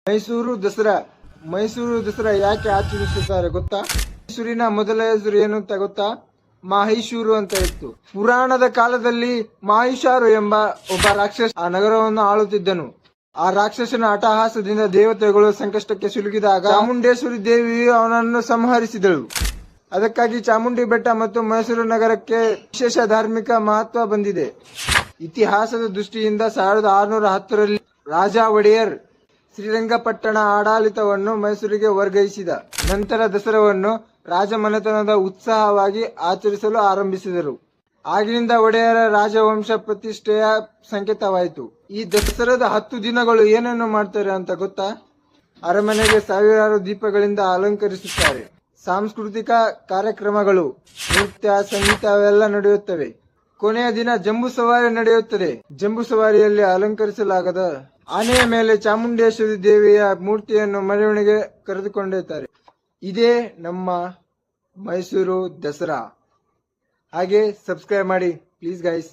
ಮೈಸೂರು ದಸರಾ ಯಾಕೆ ಆಚರಿಸುತ್ತಾರೆ ಗೊತ್ತಾ? ಮೈಸೂರಿನ ಮೊದಲ ಹೆಸರು ಏನು ಅಂತ ಗೊತ್ತಾ? ಮಾಹಿಷೂರು ಅಂತ ಇತ್ತು. ಪುರಾಣದ ಕಾಲದಲ್ಲಿ ಮಾಹಿಷಾರು ಎಂಬ ಒಬ್ಬ ರಾಕ್ಷಸ ಆ ನಗರವನ್ನು ಆಳುತ್ತಿದ್ದನು. ಆ ರಾಕ್ಷಸನ ಅಟ್ಟಹಾಸದಿಂದ ದೇವತೆಗಳು ಸಂಕಷ್ಟಕ್ಕೆ ಸಿಲುಕಿದಾಗ ಚಾಮುಂಡೇಶ್ವರಿ ದೇವಿಯು ಅವನನ್ನು ಸಂಹರಿಸಿದಳು. ಅದಕ್ಕಾಗಿ ಚಾಮುಂಡಿ ಬೆಟ್ಟ ಮತ್ತು ಮೈಸೂರು ನಗರಕ್ಕೆ ವಿಶೇಷ ಧಾರ್ಮಿಕ ಮಹತ್ವ ಬಂದಿದೆ. ಇತಿಹಾಸದ ದೃಷ್ಟಿಯಿಂದ 1610ರಲ್ಲಿ ರಾಜ ಒಡೆಯರ್ ಶ್ರೀರಂಗಪಟ್ಟಣ ಆಡಳಿತವನ್ನು ಮೈಸೂರಿಗೆ ವರ್ಗಾಯಿಸಿದ ನಂತರ ದಸರಾವನ್ನು ರಾಜಮನೆತನದ ಉತ್ಸಾಹವಾಗಿ ಆಚರಿಸಲು ಆರಂಭಿಸಿದರು. ಆಗಿನಿಂದ ಒಡೆಯರ ರಾಜವಂಶ ಪ್ರತಿಷ್ಠೆಯ ಸಂಕೇತವಾಯಿತು. ಈ ದಸರಾದ 10 ದಿನಗಳು ಏನೇನು ಮಾಡ್ತಾರೆ ಅಂತ ಗೊತ್ತಾ? ಅರಮನೆಗೆ ಸಾವಿರಾರು ದೀಪಗಳಿಂದ ಅಲಂಕರಿಸುತ್ತಾರೆ. ಸಾಂಸ್ಕೃತಿಕ ಕಾರ್ಯಕ್ರಮಗಳು, ನೃತ್ಯ, ಸಂಗೀತ ಅವೆಲ್ಲ ನಡೆಯುತ್ತವೆ. ಕೊನೆಯ ದಿನ ಜಂಬೂ ಸವಾರಿ ನಡೆಯುತ್ತದೆ. ಜಂಬೂ ಸವಾರಿಯಲ್ಲಿ ಅಲಂಕರಿಸಲಾಗದ ಆನೆಯ ಮೇಲೆ ಚಾಮುಂಡೇಶ್ವರಿ ದೇವಿಯ ಮೂರ್ತಿಯನ್ನು ಮೆರವಣಿಗೆ ಕರೆದುಕೊಂಡಿರುತ್ತಾರೆ. ಇದೇ ನಮ್ಮ ಮೈಸೂರು ದಸರಾ. ಹಾಗೆ ಸಬ್ಸ್ಕ್ರೈಬ್ ಮಾಡಿ ಪ್ಲೀಸ್ ಗೈಸ್.